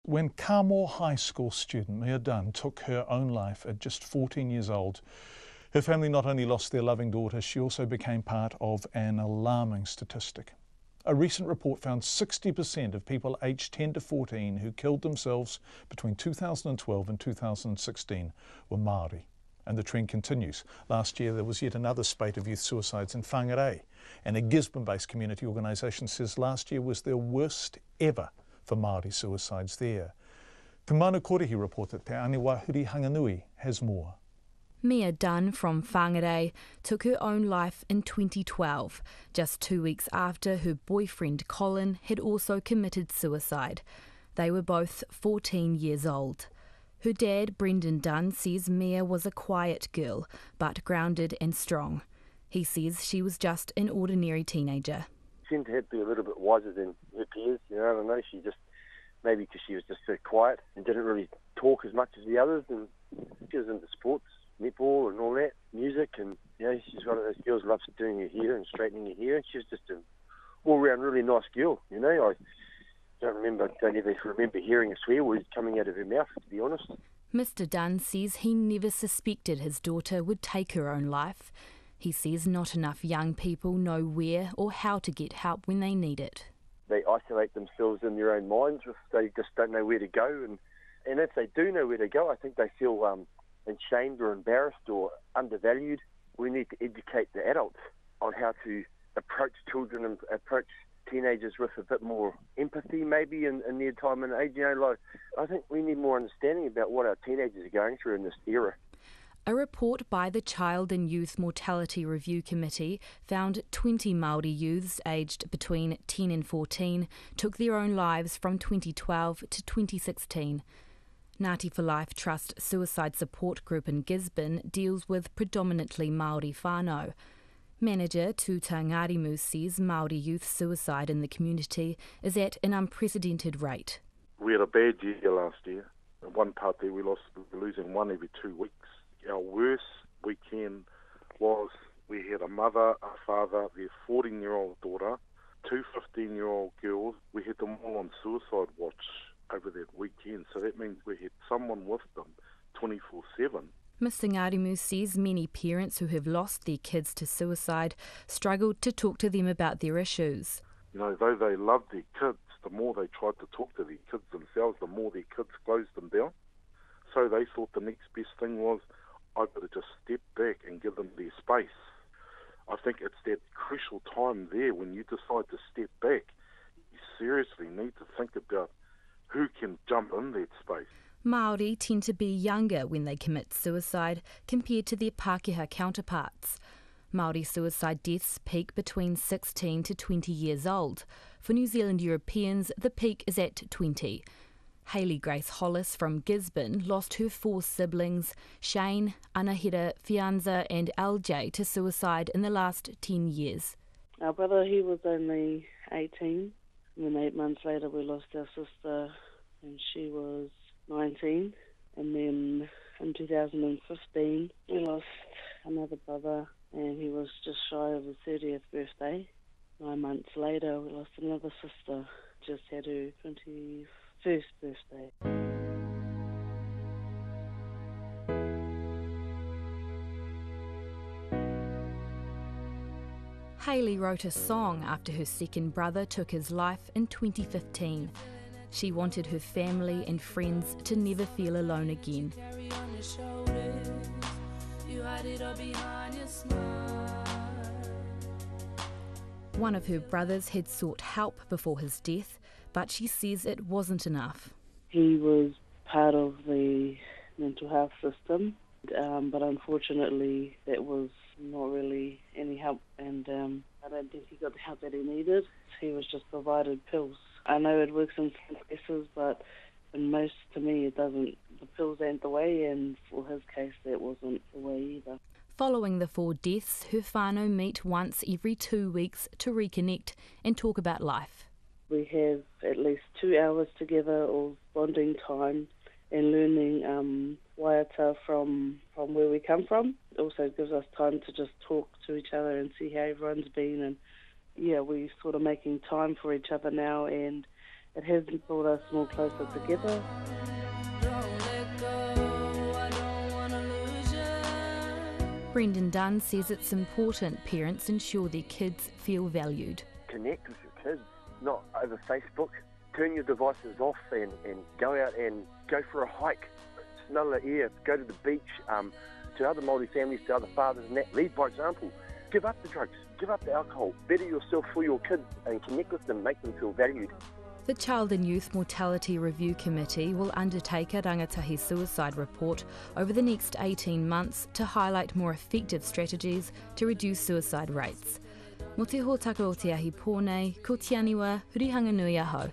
When Carmore High School student Mia Dunn took her own life at just 14 years old, her family not only lost their loving daughter, she also became part of an alarming statistic. A recent report found 60% of people aged 10 to 14 who killed themselves between 2012 and 2016 were Māori. And the trend continues. Last year there was yet another spate of youth suicides in Whangarei, and a Gisborne-based community organisation says last year was their worst ever for Māori suicides there. Te Manu Korehi report that Te Aniwa Huri Hanganui has more. Mia Dunn from Whangarei took her own life in 2012, just 2 weeks after her boyfriend Colin had also committed suicide. They were both 14 years old. Her dad, Brendan Dunn, says Mia was a quiet girl, but grounded and strong. He says she was just an ordinary teenager. She seemed to be a little bit wiser than her peers, I don't know, she just, maybe because she was just so quiet and didn't really talk as much as the others, and she was into sports, netball and all that, music, and she's one of those girls who loves doing her hair and straightening her hair, and she was just an all-round really nice girl, I don't ever remember hearing a swear word coming out of her mouth, to be honest. Mr Dunn says he never suspected his daughter would take her own life. He says not enough young people know where or how to get help when they need it. They isolate themselves in their own minds. They just don't know where to go. And if they do know where to go, I think they feel ashamed or embarrassed or undervalued. We need to educate the adults on how to approach children and approach teenagers with a bit more empathy maybe in their time and age. I think we need more understanding about what our teenagers are going through in this era. A report by the Child and Youth Mortality Review Committee found 20 Māori youths aged between 10 and 14 took their own lives from 2012 to 2016. Ngāti for Life Trust Suicide Support Group in Gisborne deals with predominantly Māori whānau. Manager Tuta Ngārimu says Māori youth suicide in the community is at an unprecedented rate. We had a bad year last year. In one part there we were losing one every 2 weeks. Our worst weekend was we had a mother, a father, their 14-year-old daughter, two 15-year-old girls. We had them all on suicide watch over that weekend. So that means we had someone with them 24/7. Mr Ngārimu says many parents who have lost their kids to suicide struggled to talk to them about their issues. Though they loved their kids, the more they tried to talk to their kids themselves, the more their kids closed them down. So they thought the next best thing was, I've got to just step back and give them their space. I think it's that crucial time there when you decide to step back. You seriously need to think about who can jump in that space. Māori tend to be younger when they commit suicide compared to their Pākehā counterparts. Māori suicide deaths peak between 16 to 20 years old. For New Zealand Europeans, the peak is at 20. Hayley Grace Hollis from Gisborne lost her 4 siblings, Shane, Anahira, Fianza and LJ, to suicide in the last 10 years. Our brother, he was only 18. And then 8 months later we lost our sister and she was 19. And then in 2015 we lost another brother and he was just shy of his 30th birthday. 9 months later we lost another sister, just had her 21st birthday. Hayley wrote a song after her second brother took his life in 2015. She wanted her family and friends to never feel alone again. One of her brothers had sought help before his death, but she says it wasn't enough. He was part of the mental health system, but unfortunately that was not really any help, and I don't think he got the help that he needed. He was just provided pills. I know it works in some cases, but in most, to me, it doesn't. The pills ain't the way, and for his case, that wasn't the way either. Following the 4 deaths, her whānau meet once every 2 weeks to reconnect and talk about life. We have at least 2 hours together of bonding time and learning waiata from where we come from. It also gives us time to just talk to each other and see how everyone's been. And yeah, we're sort of making time for each other now, and It has brought us more closer together. Brendan Dunn says it's important parents ensure their kids feel valued. Connect with your kids, not over Facebook. Turn your devices off and go out and go for a hike. Smell the air, go to the beach, to other Māori families, to other fathers and that. Lead by example. Give up the drugs, give up the alcohol. Better yourself for your kids and connect with them, make them feel valued. The Child and Youth Mortality Review Committee will undertake a rangatahi suicide report over the next 18 months to highlight more effective strategies to reduce suicide rates. Mo te hōtaka o te ahi pōnei, ko te aniwa, hurihanga nui aho.